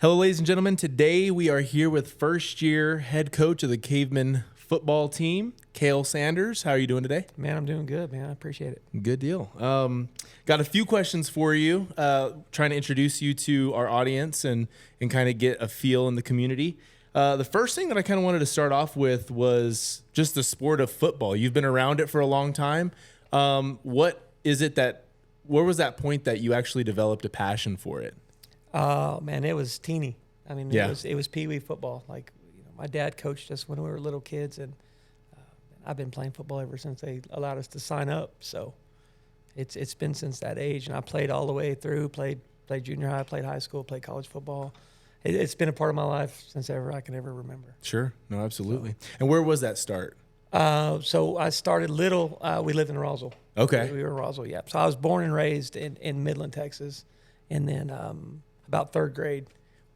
Hello, ladies and gentlemen. Today we are here with first-year head coach of the Cavemen football team, Cale Sanders. How are you doing today? Man, I'm doing good, man. I appreciate it. Good deal. Got a few questions for you, trying to introduce you to our audience and kind of get a feel in the community. The first thing that I kind of wanted to start off with was just the sport of football. You've been around it for a long time. Where was that point that you actually developed a passion for it? Man, it was teeny. I mean, it was pee-wee football. Like, my dad coached us when we were little kids, and I've been playing football ever since they allowed us to sign up. So it's been since that age, and I played all the way through. Played junior high, played high school, played college football. It's been a part of my life since I can ever remember. Sure, no, absolutely. And where was that start? So I started little. We lived in Roswell. Okay, we were in Roswell. Yeah. So I was born and raised in Midland, Texas, and then about third grade,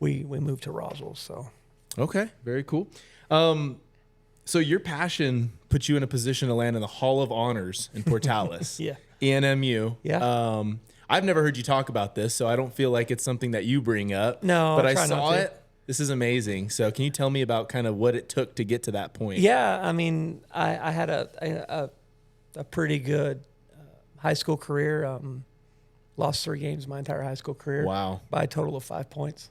we moved to Roswell. So. Okay, very cool. So your passion put you in a position to land in the Hall of Honors in Portales. Yeah. ENMU. Yeah. I've never heard you talk about this, so I don't feel like it's something that you bring up. No, but I saw it. This is amazing. So can you tell me about kind of what it took to get to that point? Yeah, I mean, I had a pretty good high school career. Lost 3 games my entire high school career. Wow. By a total of 5 points.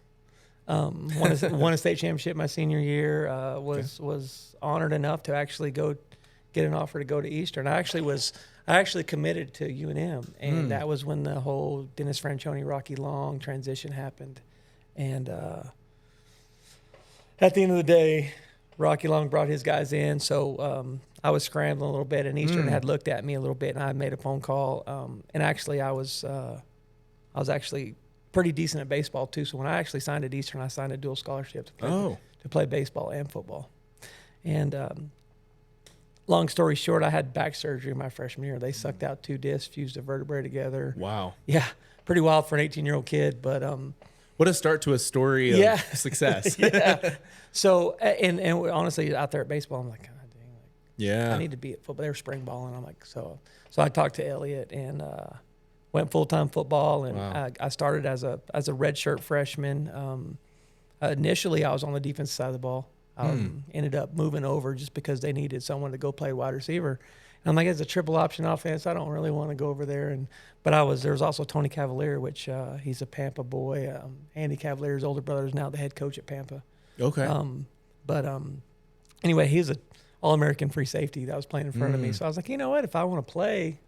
Won a state championship my senior year. Was honored enough to actually go get an offer to go to Eastern. I actually committed to UNM, and that was when the whole Dennis Franchione, Rocky Long transition happened. And at the end of the day, Rocky Long brought his guys in, so I was scrambling a little bit, and Eastern had looked at me a little bit, and I made a phone call. And actually, I was actually pretty decent at baseball too. So when I actually signed at Eastern, I signed a dual scholarship to play baseball and football. And long story short, I had back surgery my freshman year. They sucked out 2 discs, fused a vertebrae together. Wow. Yeah, pretty wild for an 18-year-old kid, but what a start to a story of success. Yeah. So and honestly, out there at baseball, I'm like, God dang, I need to be at football. They were spring balling. I'm like, so I talked to Elliot and went full-time football, and I started as a redshirt freshman. Initially, I was on the defensive side of the ball. Ended up moving over just because they needed someone to go play wide receiver. And I'm like, it's a triple option offense. I don't really want to go over there. But there was also Tony Cavalier, which he's a Pampa boy. Andy Cavalier's older brother is now the head coach at Pampa. Okay. Anyway, he's an All-American free safety that was playing in front of me. So I was like, you know what? If I want to play,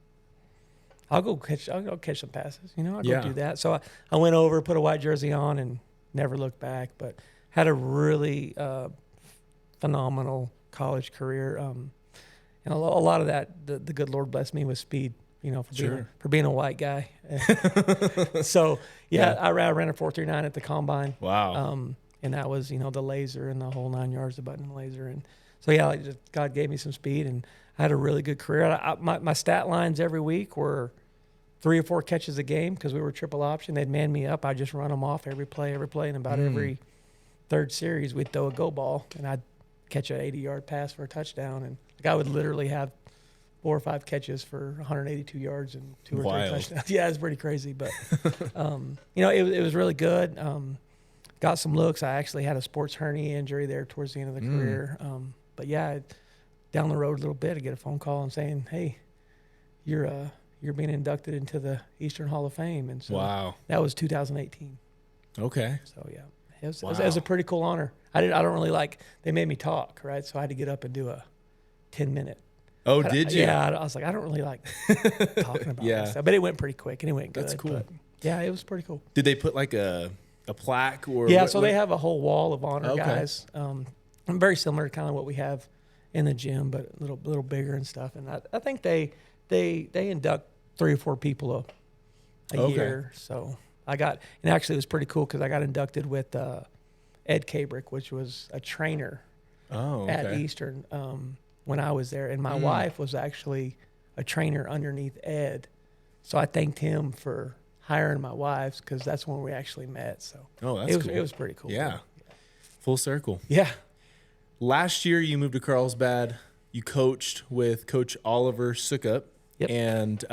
I'll go catch some passes. I'll go do that. So I went over, put a white jersey on, and never looked back. But had a really phenomenal college career. And a lot of that, the good Lord blessed me with speed. For being a white guy. So I ran a 4.39 at the combine. Wow. And that was the laser and the whole 9 yards, the button and laser, and so God gave me some speed, and I had a really good career. My stat lines every week were 3 or 4 catches a game because we were triple option. They'd man me up. I'd just run them off every play, and about every third series we'd throw a go ball, and I'd catch an 80-yard pass for a touchdown, and I would literally have 4 or 5 catches for 182 yards and 2 or 3 touchdowns. Yeah, it's pretty crazy, but it was really good. Got some looks. I actually had a sports hernia injury there towards the end of the career. But down the road a little bit, I get a phone call and saying, "Hey, you're being inducted into the Eastern Hall of Fame." And so that was 2018. Okay. So it was a pretty cool honor. I don't really they made me talk, right? So I had to get up and do a 10-minute. Oh, did you? Yeah, I was like, I don't really like talking about this stuff, but it went pretty quick and it went good. That's cool. But it was pretty cool. Did they put like a plaque or? So they have a whole wall of honor guys. Very similar to kind of what we have in the gym, but a little bigger and stuff. And I think they induct 3 or 4 people a year. So and actually it was pretty cool because I got inducted with Ed Cabrick, which was a trainer at Eastern when I was there, and my wife was actually a trainer underneath Ed. So I thanked him for hiring my wife because that's when we actually met. So that's cool. It was pretty cool. Yeah. Full circle. Yeah. Last year you moved to Carlsbad. You coached with Coach Oliver Sukup. Yep. And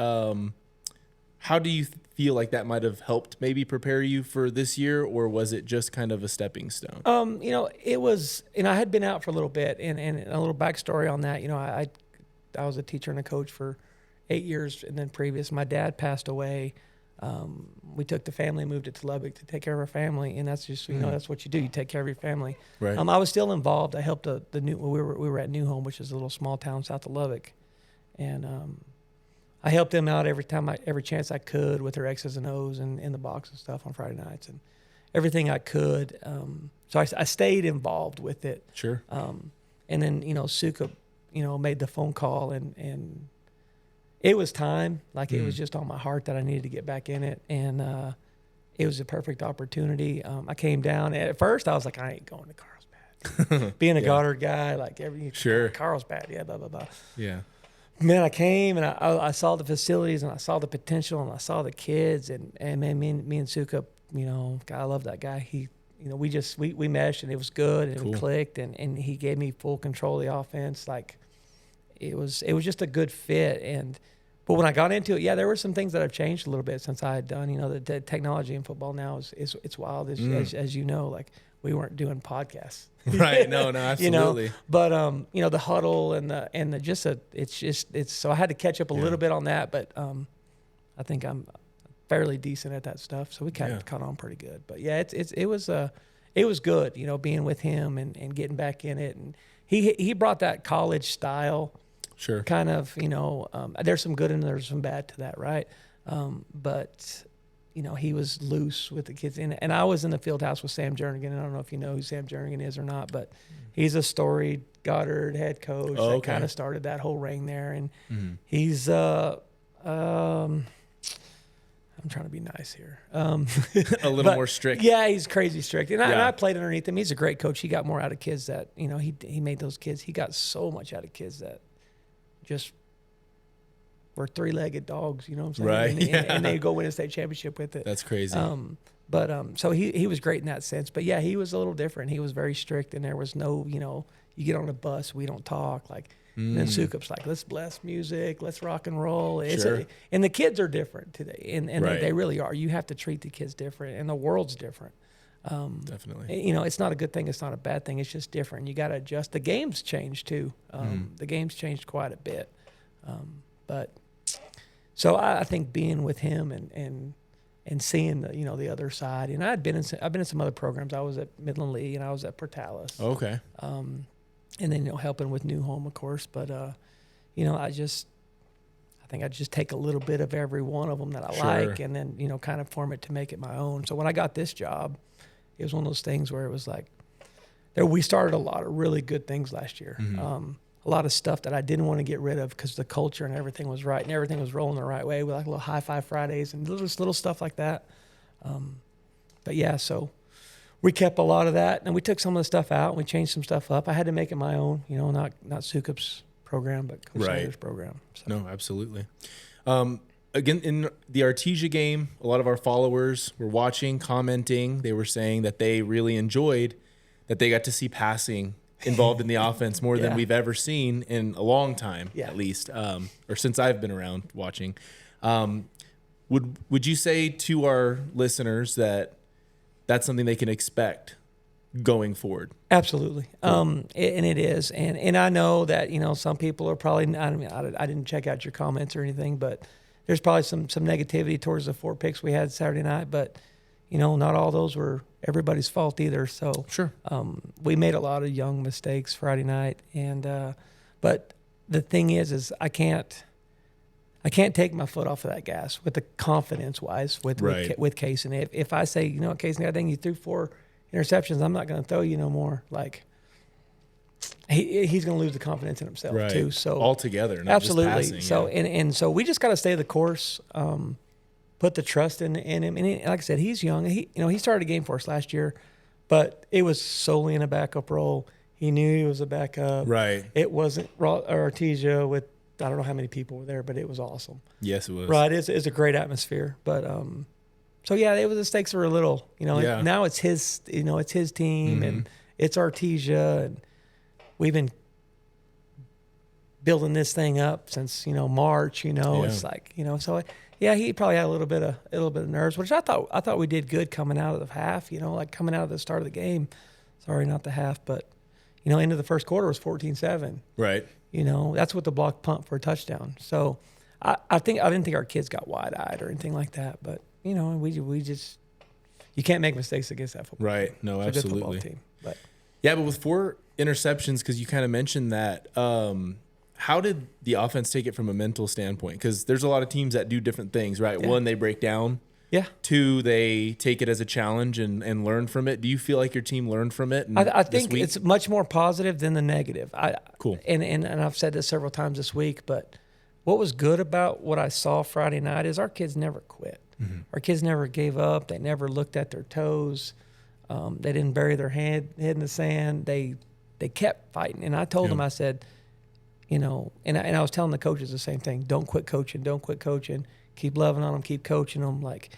how do you feel like that might have helped maybe prepare you for this year, or was it just kind of a stepping stone? It was, I had been out for a little bit, and a little backstory on that. I was a teacher and a coach for 8 years, and then previous, my dad passed away. We took the family, moved it to Lubbock to take care of our family, and that's just, that's what you do. You take care of your family. Right. I was still involved. I helped we were at New Home, which is a little small town south of Lubbock, and I helped them out every chance I could with their X's and O's and in the box and stuff on Friday nights and everything I could. So I stayed involved with it. Sure. And then, Suka, made the phone call and it was time. Like it was just on my heart that I needed to get back in it. And it was a perfect opportunity. I came down. At first I was like, I ain't going to Carlsbad. Being a Goddard guy, like Carlsbad, blah, blah, blah. Yeah. Man, I came and I saw the facilities and I saw the potential and I saw the kids and man, me and Suka, God, I love that guy. He, we meshed and it was good and it clicked and he gave me full control of the offense. Like it was just a good fit. But when I got into it, there were some things that have changed a little bit since I had done. The technology in football now it's wild. As you know, like we weren't doing podcasts. Right. No, absolutely. But the huddle and it's so I had to catch up a little bit on that, but I think I'm fairly decent at that stuff. So we kind of caught on pretty good. But it was good, being with him and getting back in it. And he brought that college style. Sure. Kind of, there's some good and there's some bad to that, right? But he was loose with the kids. And I was in the field house with Sam Jernigan. I don't know if you know who Sam Jernigan is or not, but he's a storied Goddard head coach that kind of started that whole reign there. And he's, I'm trying to be nice here. A little more strict. Yeah, he's crazy strict. And I played underneath him. He's a great coach. He got more out of kids that, he made those kids. He got so much out of kids that just were three-legged dogs, you know what I'm saying? Right. And they go win a state championship with it. That's crazy. So he was great in that sense. But yeah, he was a little different. He was very strict, and there was no, you get on a bus, we don't talk. Like, and then Sukup's like, let's bless music, let's rock and roll. And the kids are different today, and they really are. You have to treat the kids different, and the world's different. Definitely. It's not a good thing. It's not a bad thing. It's just different. You got to adjust. The game's changed too. The game's changed quite a bit. But so I think being with him and seeing the other side, and I've been in some other programs. I was at Midland Lee and I was at Portales. Okay. And then helping with New Home, of course. But I think I just take a little bit of every one of them that I like, and then kind of form it to make it my own. So when I got this job, it was one of those things where it was like, we started a lot of really good things last year. A lot of stuff that I didn't want to get rid of because the culture and everything was right and everything was rolling the right way. We like little high five Fridays and little stuff like that. But yeah, so we kept a lot of that and we took some of the stuff out and we changed some stuff up. I had to make it my own, not Sukup's program, but Coach Snyder's program. So. No, absolutely. Again, in the Artesia game, a lot of our followers were watching, commenting. They were saying that they really enjoyed that they got to see passing involved in the offense more than we've ever seen in a long time, at least, or since I've been around watching. Would you say to our listeners that that's something they can expect going forward? Absolutely. And it is. And I know that, some people are probably, I didn't check out your comments or anything, but there's probably some negativity towards the 4 picks we had Saturday night, but not all those were everybody's fault either. So sure. We made a lot of young mistakes Friday night, and but the thing is I can't take my foot off of that gas with the confidence wise with Case. And if I say, Case, I think you threw 4 interceptions, I'm not going to throw you no more. Like he's going to lose the confidence in himself too. So altogether, not absolutely. Just passing, so and so we just got to stay the course. Put the trust in him, and like I said, he's young. He started a game for us last year, but it was solely in a backup role. He knew he was a backup. Right. It wasn't Artesia with I don't know how many people were there, but it was awesome. Yes, it was. Right. It's a great atmosphere, but so the stakes were a little. Now it's his. It's his team, and it's Artesia, and we've been building this thing up since March. It's like so. Yeah, he probably had a little bit of nerves, which I thought we did good coming out of the half. Like coming out of the start of the game. Sorry, not the half, but into the first quarter was 14-7. Right. That's with the block punt for a touchdown. So I didn't think our kids got wide-eyed or anything like that, but we just you can't make mistakes against that football. Right. No, it's absolutely. A good football team. But yeah, but with 4 interceptions, because you kind of mentioned that. How did the offense take it from a mental standpoint? Because there's a lot of teams that do different things, right? Yeah. 1, they break down. Yeah. 2, they take it as a challenge and learn from it. Do you feel like your team learned from it? I think it's much more positive than the negative. Cool. And I've said this several times this week, but what was good about what I saw Friday night is our kids never quit. Mm-hmm. Our kids never gave up. They never looked at their toes. They didn't bury their head in the sand. They kept fighting. And I told them, I said, and I was telling the coaches the same thing. Don't quit coaching. Don't quit coaching. Keep loving on them. Keep coaching them. Like,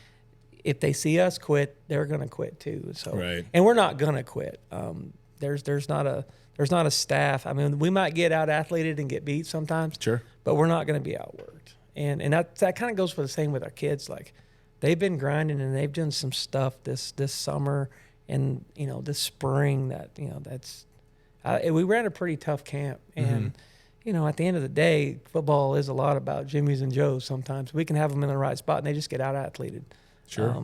if they see us quit, they're going to quit too. So, right. And we're not going to quit. There's not a staff. I mean, we might get out athleted and get beat sometimes. Sure. But we're not going to be outworked. And that kind of goes for the same with our kids. Like, they've been grinding and they've done some stuff this summer and this spring that that's we ran a pretty tough camp. And at the end of the day, football is a lot about Jimmys and Joes. Sometimes we can have them in the right spot and they just get out athleted. Sure.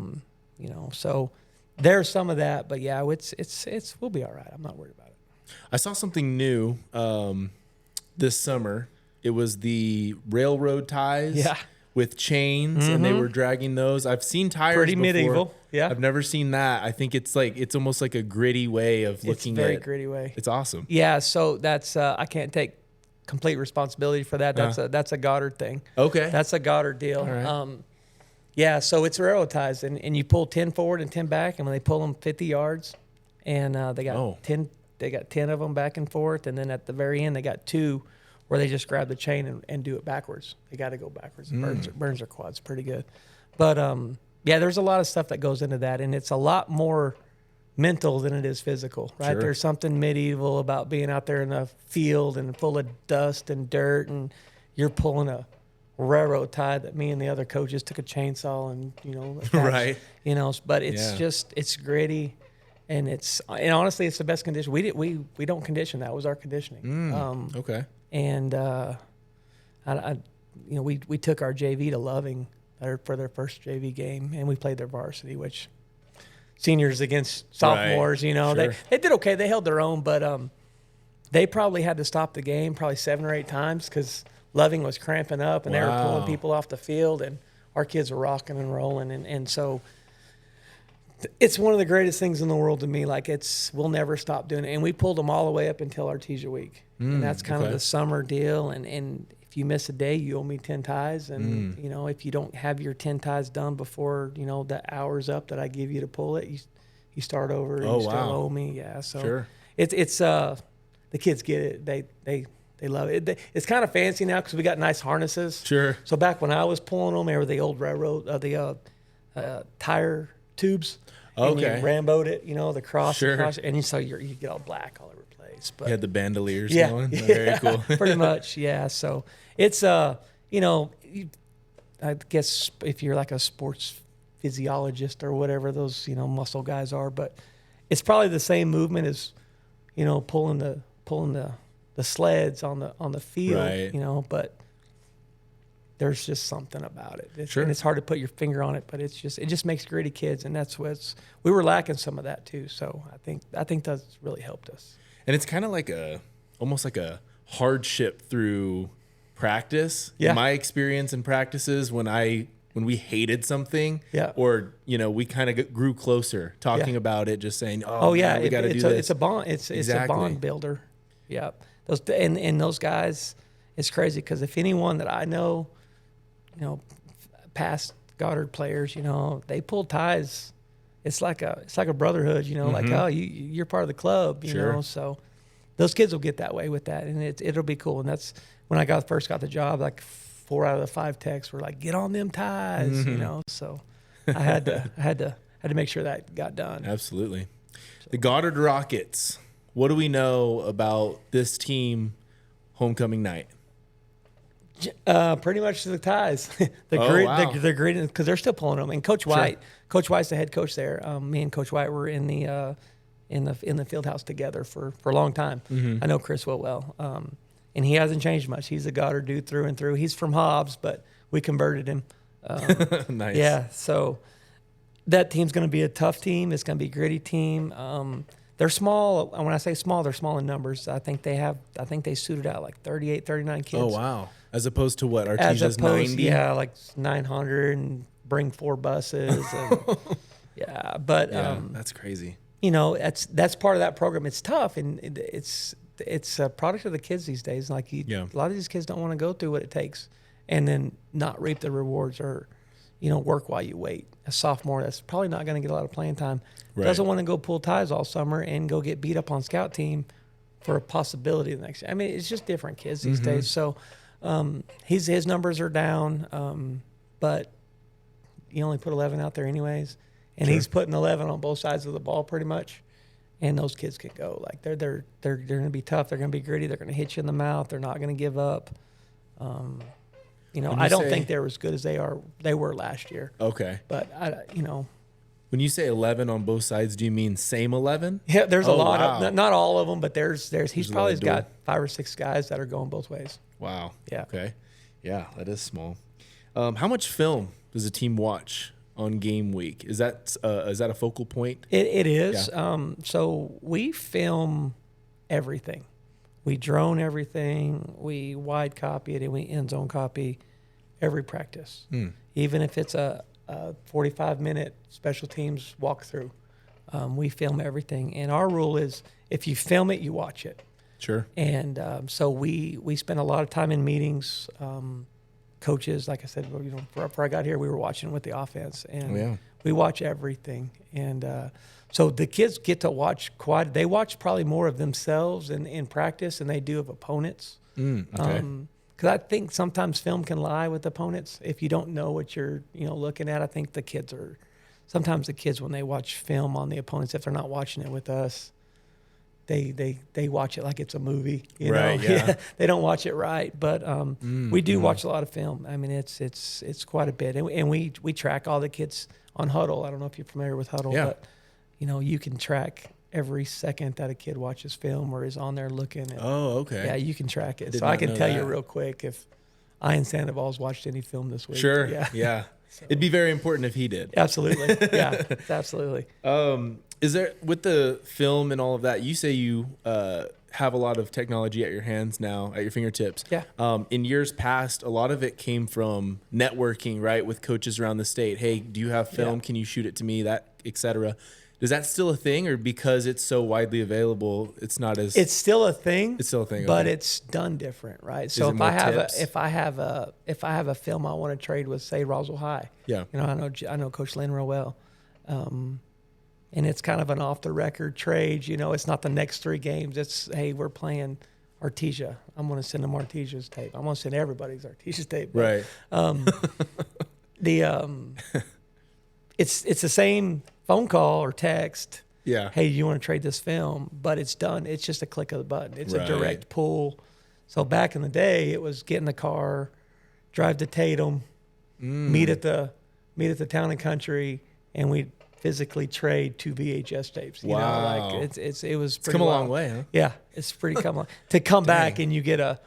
So there's some of that, but yeah, it's we'll be all right. I'm not worried about it. I saw something new this summer. It was the railroad ties with chains, and they were dragging those. I've seen tires pretty before. medieval. Yeah, I've never seen that. I think it's almost like a gritty way of looking at it. It's a very gritty way. It's awesome. Yeah, so that's I can't take complete responsibility for that. That's a Goddard thing. Okay. That's a Goddard deal. All right. Yeah, so it's railroad ties, and you pull 10 forward and 10 back, and when they pull them 50 yards, and they got 10 of them back and forth, and then at the very end they got 2 where they just grab the chain and do it backwards. They got to go backwards. It burns their quads pretty good. But yeah, there's a lot of stuff that goes into that, and it's a lot more mental than it is physical, right? Sure. There's something medieval about being out there in a field and full of dust and dirt, and you're pulling a railroad tie that me and the other coaches took a chainsaw and attached, right. But it's just it's gritty, and honestly it's the best condition. We don't condition. That was our conditioning. Okay. And we took our JV to Loving for their first JV game, and we played their varsity, which seniors against sophomores. Sure. They did okay. They held their own, but they probably had to stop the game probably 7 or 8 times because Loving was cramping up, and they were pulling people off the field, and our kids were rocking and rolling. And so it's one of the greatest things in the world to me. Like, we'll never stop doing it. And we pulled them all the way up until Artesia week. And that's kind of the summer deal. And if you miss a day, you owe me 10 ties. And, if you don't have your 10 ties done before, the hour's up that I give you to pull it, you start over and you still owe me. Yeah. So it's the kids get it. They love it. It's kind of fancy now because we got nice harnesses. Sure. So back when I was pulling them, they were the old railroad, tire tubes. Okay. And you Rambo'd it, the cross. Sure. And you get all black all over the place. But you had the bandoliers going? Yeah. Very cool. Pretty much, yeah. So it's, I guess if you're like a sports physiologist or whatever those, muscle guys are, but it's probably the same movement as, pulling the sleds on the field, right. But there's just something about it. Sure. And it's hard to put your finger on it, but it just makes gritty kids, and that's we were lacking some of that too. So I think that's really helped us. And it's kind of like almost like a hardship through practice. Yeah. My experience in practices when we hated something, or we kind of grew closer talking about it, just saying, man, we got to do this. It's a bond. It's a bond builder. Yeah. Those guys, it's crazy because if anyone that I know, past Goddard players, they pull ties. It's like a brotherhood, like, oh, you're part of the club, you know. So those kids will get that way with that, and it'll be cool. And that's when I first got the job. Like 4 out of the 5 texts were like, "Get on them ties," So I had to make sure that got done. Absolutely. The Goddard Rockets. What do we know about this team homecoming night? Pretty much the ties. Wow. The grid, because they're still pulling them. And Coach White, Coach White's the head coach there. Me and Coach White were in the field house together for a long time. I know Chris well. And he hasn't changed much. He's a Goddard dude through and through. He's from Hobbs, but we converted him. Nice. Yeah, so that team's going to be a tough team. It's going to be a gritty team. They're small. When I say small, they're small in numbers. I think they suited out like 38, 39 kids. Oh, wow. As opposed to what? As Artesia's opposed, 90? yeah, like 900 and bring 4 buses. And, yeah, but that's crazy. That's part of that program. It's tough, and it's a product of the kids these days. Like a lot of these kids don't want to go through what it takes, and then not reap the rewards or, work while you wait. A sophomore that's probably not going to get a lot of playing time doesn't want to go pull ties all summer and go get beat up on scout team for a possibility the next year. I mean, it's just different kids these days. So his numbers are down, but you only put 11 out there anyways, and he's putting 11 on both sides of the ball pretty much. And those kids can go. Like they're going to be tough. They're going to be gritty. They're going to hit you in the mouth. They're not going to give up. I don't think they're as good as they were last year. Okay. But When you say 11 on both sides, do you mean same 11? Yeah, there's a lot wow. of, not all of them, but he's probably dual. got 5 or 6 guys that are going both ways. Wow. Yeah. Okay. Yeah, that is small. How much film does a team watch on game week? Is that a focal point? It is. Yeah. So we film everything. We drone everything. We wide copy it, and we end zone copy every practice. Even if it's a 45-minute special teams walkthrough, we film everything. And our rule is, if you film it, you watch it. Sure. And so we spend a lot of time in meetings. Coaches, like I said, before I got here, we were watching with the offense, and we watch everything. And so the kids get to watch they watch probably more of themselves in practice than they do of opponents. Okay. Because I think sometimes film can lie with opponents if you don't know what you're looking at. I think sometimes the kids, when they watch film on the opponents, if they're not watching it with us, they watch it like it's a movie. You know? Yeah. They don't watch it right. But we do watch a lot of film. I mean, it's quite a bit, and we track all the kids on Huddle. I don't know if you're familiar with Huddle, but you can track every second that a kid watches film or is on there looking. And, okay. Yeah, you can track it. So I can tell you real quick if Ian Sandoval's watched any film this week. Sure. Yeah. So. It'd be very important if he did. Absolutely. Yeah, absolutely. Is there, with the film and all of that, you say you have a lot of technology at your hands now, at your fingertips. Yeah. In years past, a lot of it came from networking, right, with coaches around the state. Hey, do you have film? Yeah. Can you shoot it to me? That, et cetera. Is that still a thing, or because it's so widely available, it's not as? It's still a thing. It's still a thing, but it's done different, right? So if I have a film I want to trade with, say, Roswell High, I know Coach Lynn real well, and it's kind of an off the record trade. It's not the next 3 games. It's, hey, we're playing Artesia. I'm going to send them Artesia's tape. I'm going to send everybody's Artesia's tape. Right. It's the same phone call or text. Yeah. Hey, you want to trade this film? But it's done. It's just a click of the button. It's a direct pull. So back in the day, it was get in the car, drive to Tatum, meet at the Town and Country, and we'd physically trade 2 VHS tapes. Wow. It was pretty come wild. a long way, huh? Yeah, it's pretty come to come back and you get a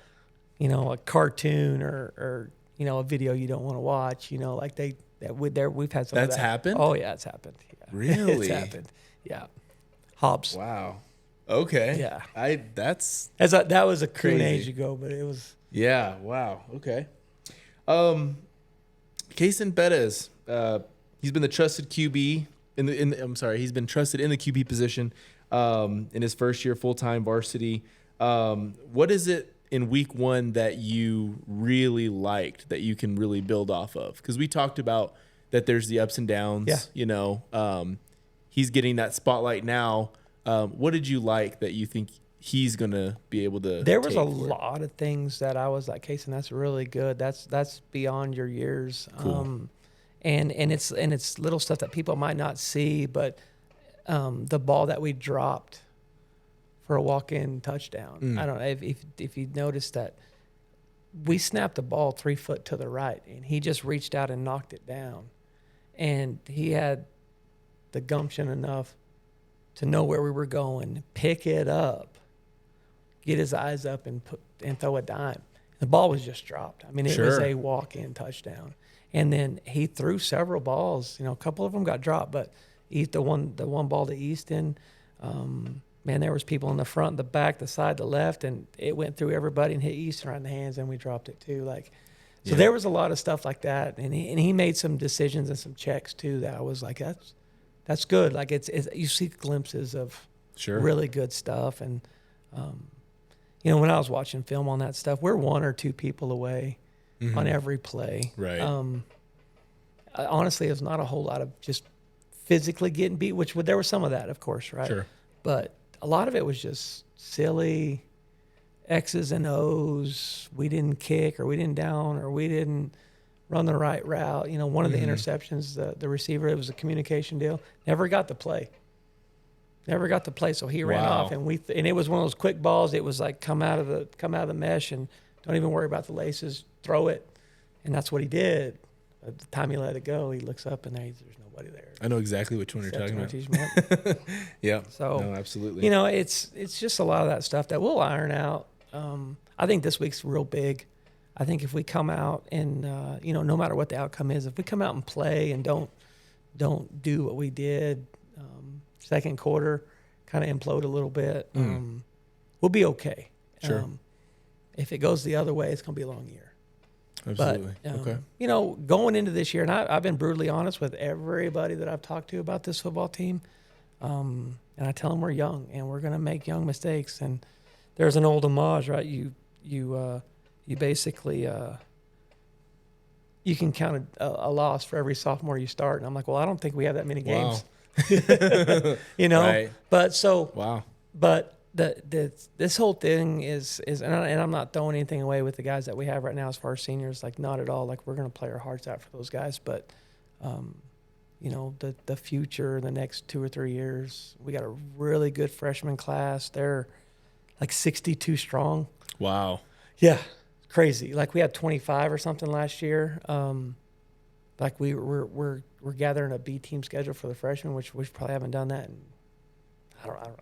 cartoon or a video you don't want to watch. We've had some. That's of that. happened? Oh yeah, it's happened. Yeah. Really? It's happened. Yeah. Hobbs. Wow. Okay. Yeah. That was a crazy. age ago, but it was. Yeah. Wow. Okay. Cason Perez, he's been the trusted QB he's been trusted in the QB position in his first year full-time varsity. What is it in week 1 that you really liked that you can really build off of? Because we talked about that there's the ups and downs. Yeah. He's getting that spotlight now. What did you like that you think he's going to be able to There was a lot of things that I was like, Cason, that's really good. That's beyond your years. Cool. And it's little stuff that people might not see, but the ball that we dropped for a walk-in touchdown. I don't know if you noticed that we snapped the ball 3 foot to the right, and he just reached out and knocked it down. And he had the gumption enough to know where we were going, pick it up, get his eyes up, and throw a dime. The ball was just dropped. I mean, it was a walk-in touchdown. And then he threw several balls. A couple of them got dropped, but the one ball to Easton, man, there was people in the front, the back, the side, the left, and it went through everybody and hit Easton right in the hands, and we dropped it too. So there was a lot of stuff like that, and he made some decisions and some checks too that I was like, that's good. Like it's you see glimpses of really good stuff, and when I was watching film on that stuff, we're 1 or 2 people away on every play. Right. Honestly, it's not a whole lot of just physically getting beat, which there was some of that, of course, right? Sure. But a lot of it was just silly X's and O's. We didn't kick, or we didn't down, or we didn't run the right route. One of the interceptions, the receiver, it was a communication deal. Never got to play. So he ran off, and it was one of those quick balls. It was like come out of the mesh, and don't even worry about the laces. Throw it, and that's what he did. At the time he let it go, he looks up, and there's nobody there. I know exactly which one you're talking about. Yeah. So no, absolutely. It's just a lot of that stuff that we'll iron out. I think this week's real big. I think if we come out and no matter what the outcome is, if we come out and play and don't do what we did second quarter, kind of implode a little bit, we'll be okay. Sure. If it goes the other way, it's going to be a long year. Absolutely. But, okay. Going into this year, and I've been brutally honest with everybody that I've talked to about this football team, and I tell them we're young and we're going to make young mistakes. And there's an old adage, right? You basically you can count a loss for every sophomore you start. And I'm like, well, I don't think we have that many games. Wow. Right. But this whole thing is and I'm not throwing anything away with the guys that we have right now as far as seniors, like not at all. Like we're going to play our hearts out for those guys, but the future, the next 2 or 3 years, we got a really good freshman class. They're like 62 strong. Wow. Yeah, crazy. Like we had 25 or something last year. Like we're gathering a B team schedule for the freshmen, which we probably haven't done that. And I don't know.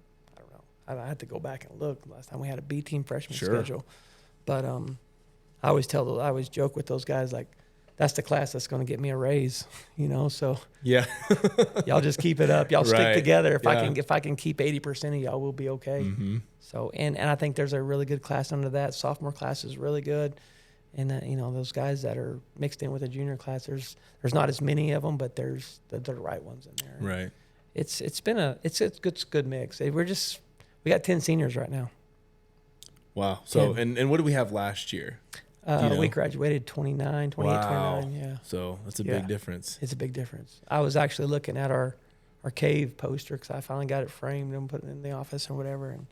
I had to go back and look last time we had a B team freshman schedule. But I always joke with those guys, like, that's the class that's going to get me a raise, So yeah, y'all just keep it up. Y'all stick together. If I can keep 80% of y'all, we'll be okay. Mm-hmm. So and I think there's a really good class under that. Sophomore class is really good, and those guys that are mixed in with the junior class, there's not as many of them, but there's the right ones in there. Right. It's a good mix. We got 10 seniors right now. Wow. So and what did we have last year? We graduated 28, 29, yeah. So that's a big difference. It's a big difference. I was actually looking at our cave poster because I finally got it framed and put it in the office or whatever, and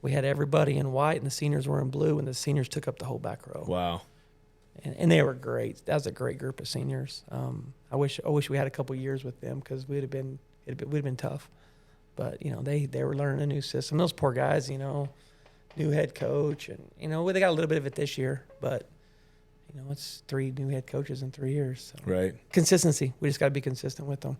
we had everybody in white and the seniors were in blue, and the seniors took up the whole back row. Wow. And they were great. That was a great group of seniors. I wish we had a couple years with them because we'd have been tough. But they were learning a new system. Those poor guys, new head coach, and they got a little bit of it this year, but it's 3 new head coaches in 3 years. So. Right. Consistency. We just got to be consistent with them.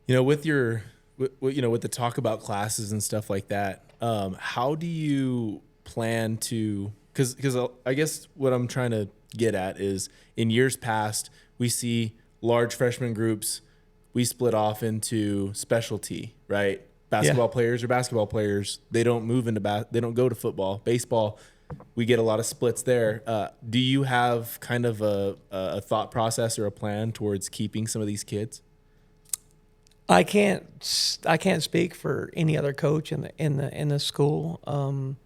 With with the talk about classes and stuff like that, how do you plan to? Because I guess what I'm trying to get at is in years past we see large freshman groups. We split off into specialty, right? Basketball players are basketball players. They don't move into they don't go to football. Baseball, we get a lot of splits there. Do you have kind of a thought process or a plan towards keeping some of these kids? I can't speak for any other coach in the school.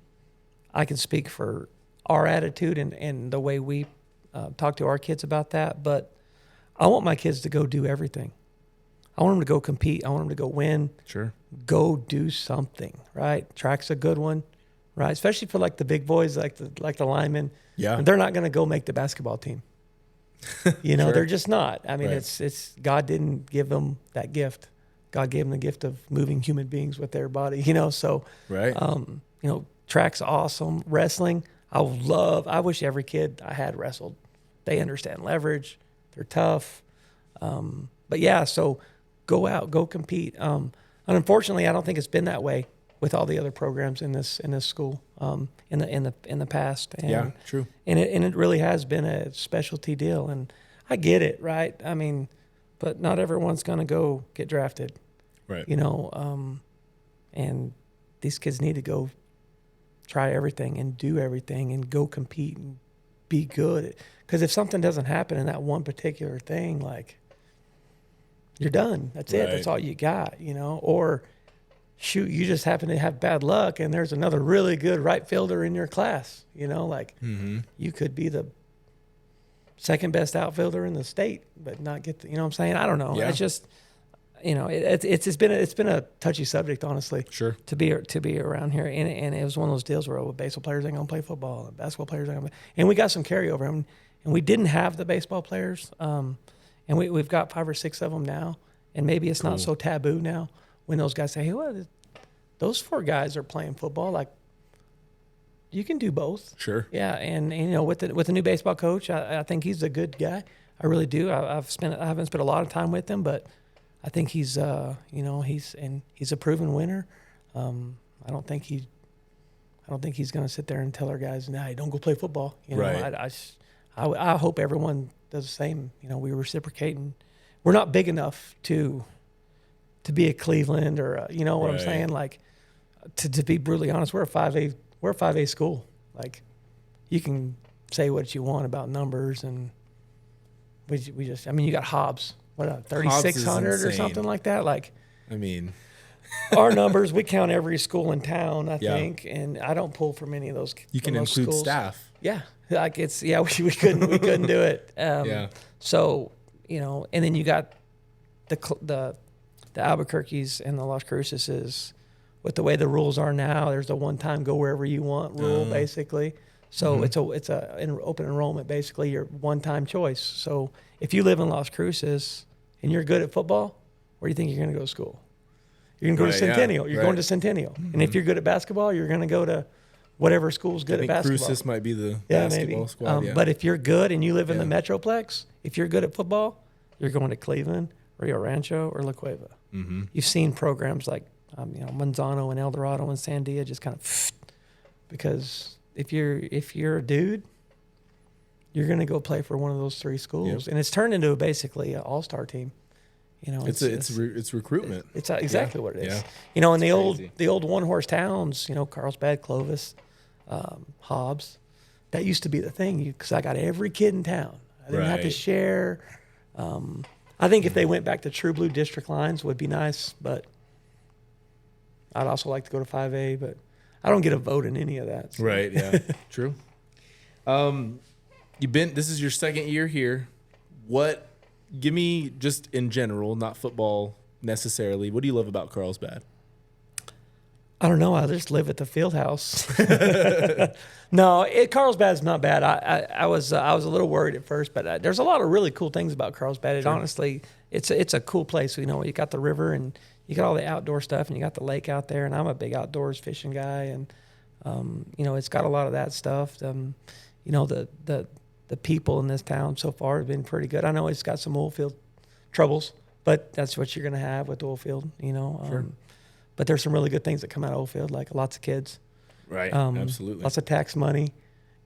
I can speak for our attitude and the way we talk to our kids about that. But I want my kids to go do everything. I want them to go compete. I want them to go win. Sure. Go do something, right? Track's a good one, right? Especially for like the big boys, like the linemen. Yeah. They're not going to go make the basketball team. Sure. They're just not. I mean, right. it's God didn't give them that gift. God gave them the gift of moving human beings with their body, So, right. Track's awesome. Wrestling, I wish every kid I had wrestled. They understand leverage. They're tough. But yeah, so go out, go compete. And unfortunately, I don't think it's been that way with all the other programs in this school in the past. And, yeah, true. And it really has been a specialty deal. And I get it, right? I mean, but not everyone's going to go get drafted, right? And these kids need to go try everything and do everything and go compete and be good. Because if something doesn't happen in that one particular thing, like, you're done. That's it. That's all you got, Or, shoot, you just happen to have bad luck and there's another really good right fielder in your class, you could be the second best outfielder in the state, but not get the, you know what I'm saying? I don't know. Yeah. It's just, it's been a touchy subject, honestly. Sure. To be around here, and it was one of those deals where baseball players ain't gonna play football, and basketball players ain't gonna play. And we got some carryover, and we didn't have the baseball players, and we've got 5 or 6 of them now, and maybe it's not so taboo now when those guys say, "Hey, what? Those 4 guys are playing football. Like, you can do both." Sure. Yeah, and with the new baseball coach, I think he's a good guy. I really do. I haven't spent a lot of time with him, but I think he's he's a proven winner. I don't think he's going to sit there and tell our guys, "Nah, don't go play football." Right. I hope everyone does the same. We reciprocate, and we're not big enough to be a Cleveland or what I'm saying. Like, to be brutally honest, we're a 5A school. Like, you can say what you want about numbers, and we just, you got Hobbs. What, 3,600 or something like that? Like, our numbers, we count every school in town, I think, and I don't pull from any of those. You can include schools. Staff. Yeah, like we couldn't do it. So and then you got the Albuquerques and the Las Cruceses. With the way the rules are now, there's a one-time go wherever you want rule, basically. So it's an open enrollment, basically, your one-time choice. So if you live in Las Cruces and you're good at football, where do you think you're going to go to school? You're going to go to Centennial. You're going to Centennial. And if you're good at basketball, you're going to go to whatever school's good at basketball. Cruces might be the basketball squad. But if you're good and you live in the Metroplex, if you're good at football, you're going to Cleveland, Rio Rancho, or La Cueva. You've seen programs like Manzano and El Dorado and Sandia just kind of because if you're a dude, you're going to go play for one of those 3 schools, and it's turned into basically an all-star team. It's recruitment. It's exactly what it is. Yeah. And the old one-horse towns, Carlsbad, Clovis, Hobbs, that used to be the thing because I got every kid in town. I didn't have to share. I think if they went back to true blue district lines would be nice, but I'd also like to go to 5A, but I don't get a vote in any of that. So. Right, yeah. True. This is your second year here. Give me just in general, not football necessarily, what do you love about Carlsbad? I don't know. I just live at the field house. No, Carlsbad's not bad. I was a little worried at first, but there's a lot of really cool things about Carlsbad. Honestly, it's a cool place. You got the river and you got all the outdoor stuff, and you got the lake out there. And I'm a big outdoors fishing guy, and it's got a lot of that stuff. The people in this town so far have been pretty good. I know it's got some oil field troubles, but that's what you're going to have with oil field. Sure. But there's some really good things that come out of oil field, like lots of kids. Right. Absolutely. Lots of tax money.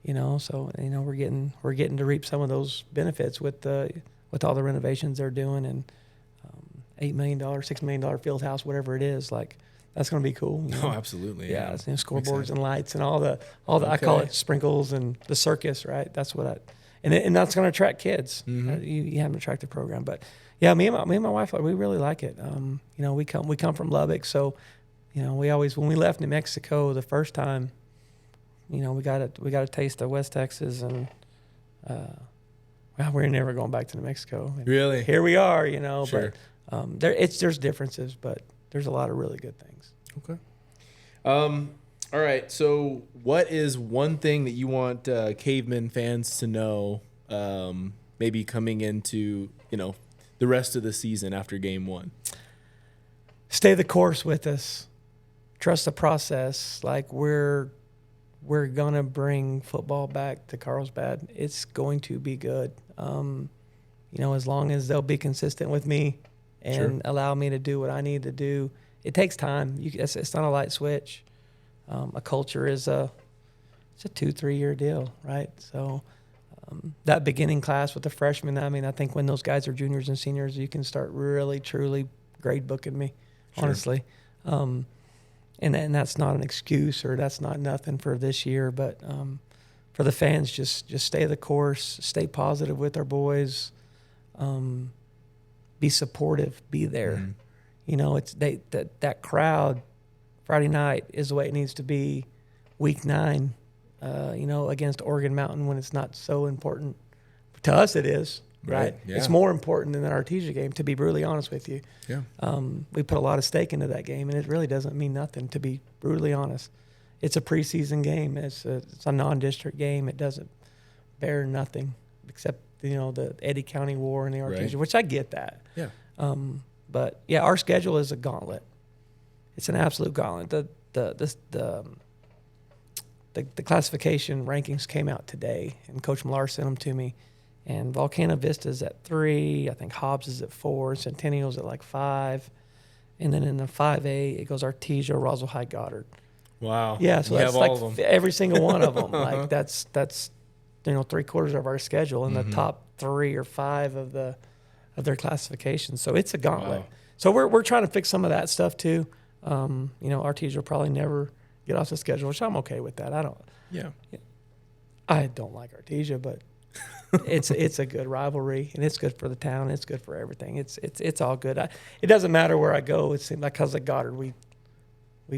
So we're getting to reap some of those benefits with all the renovations they're doing, and $8 million, $6 million field house, whatever it is, like that's going to be cool. Oh, absolutely. Yeah, scoreboards and lights and all the I call it sprinkles and the circus, right? That's what and that's going to attract kids. You have an attractive program, but yeah, me and my wife, we really like it. We come from Lubbock, so we always, when we left New Mexico the first time, we got a taste of West Texas, and we're never going back to New Mexico. And really? Here we are, Sure. But there's differences, but there's a lot of really good things. Okay. All right. So what is one thing that you want Cavemen fans to know, maybe coming into, the rest of the season after game 1? Stay the course with us. Trust the process. Like we're we're going to bring football back to Carlsbad. It's going to be good. As long as they'll be consistent with me and allow me to do what I need to do. It takes time. It's not a light switch. A culture is it's a 2-3 year deal, right? So that beginning class with the freshmen, I think when those guys are juniors and seniors, you can start really, truly grade booking me, honestly. And that's not an excuse or that's not nothing for this year, but for the fans, just stay the course, stay positive with our boys, be supportive, be there. Mm-hmm. That crowd Friday night is the way it needs to be. Week 9, against Oregon Mountain when it's not so important. To us, it is, right? Yeah. It's more important than the Artesia game, to be brutally honest with you. Yeah. We put a lot of stake into that game, and it really doesn't mean nothing, to be brutally honest. It's a preseason game. It's a non-district game. It doesn't bear nothing except, the Eddy County War and the Artesia, right. which I get that. Yeah. But, yeah, our schedule is a gauntlet. It's an absolute gauntlet. The classification rankings came out today, and Coach Millar sent them to me. And Volcano Vista's at 3. I think Hobbs is at 4. Centennial's at like 5. And then in the 5A, it goes Artesia, Roswell High, Goddard. Wow. Yeah, so you that's have like all of them. every single one of them. Like that's 3/4 of our schedule in mm-hmm. the top 3 or 5 of their classifications. So it's a gauntlet. Wow. So we're trying to fix some of that stuff too. Artesia will probably never get off the schedule, which I'm okay with that. I don't like Artesia, but it's a good rivalry, and it's good for the town. It's good for everything. It's all good. It doesn't matter where I go. It seems like because of Goddard, we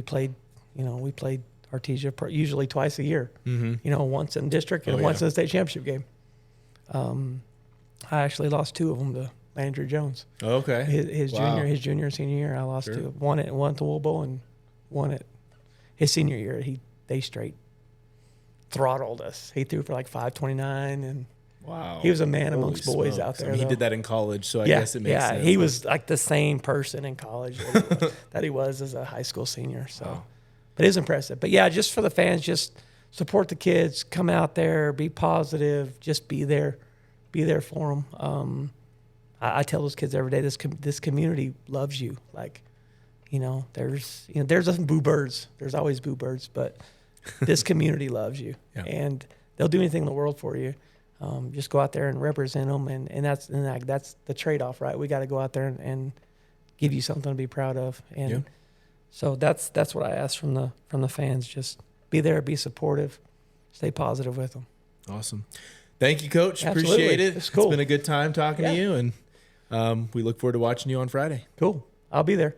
played Artesia usually twice a year. Mm-hmm. Once in district and once in the state championship game. I actually lost 2 of them to Andrew Jones. Okay. His Wow. junior and senior year, I lost 2. One at Woolbo and one at his senior year. They straight throttled us. He threw for like 529, and wow, he was a man Holy amongst boys smokes. out there. He though. did that in college, so I guess it makes sense. He was like the same person in college that he was as a high school senior. So, wow. But it is impressive. But yeah, just for the fans, just support the kids. Come out there, be positive. Just be there for them. I tell those kids every day, this community loves you. Like, there's some boo birds. There's always boo birds, but this community loves you, and they'll do anything in the world for you. Just go out there and represent them, and that's the trade-off, right? We got to go out there and give you something to be proud of, and so that's what I ask from the fans. Just be there, be supportive, stay positive with them. Awesome. Thank you, Coach. Absolutely. Appreciate it. It's cool. It's been a good time talking to you, and we look forward to watching you on Friday. Cool. I'll be there.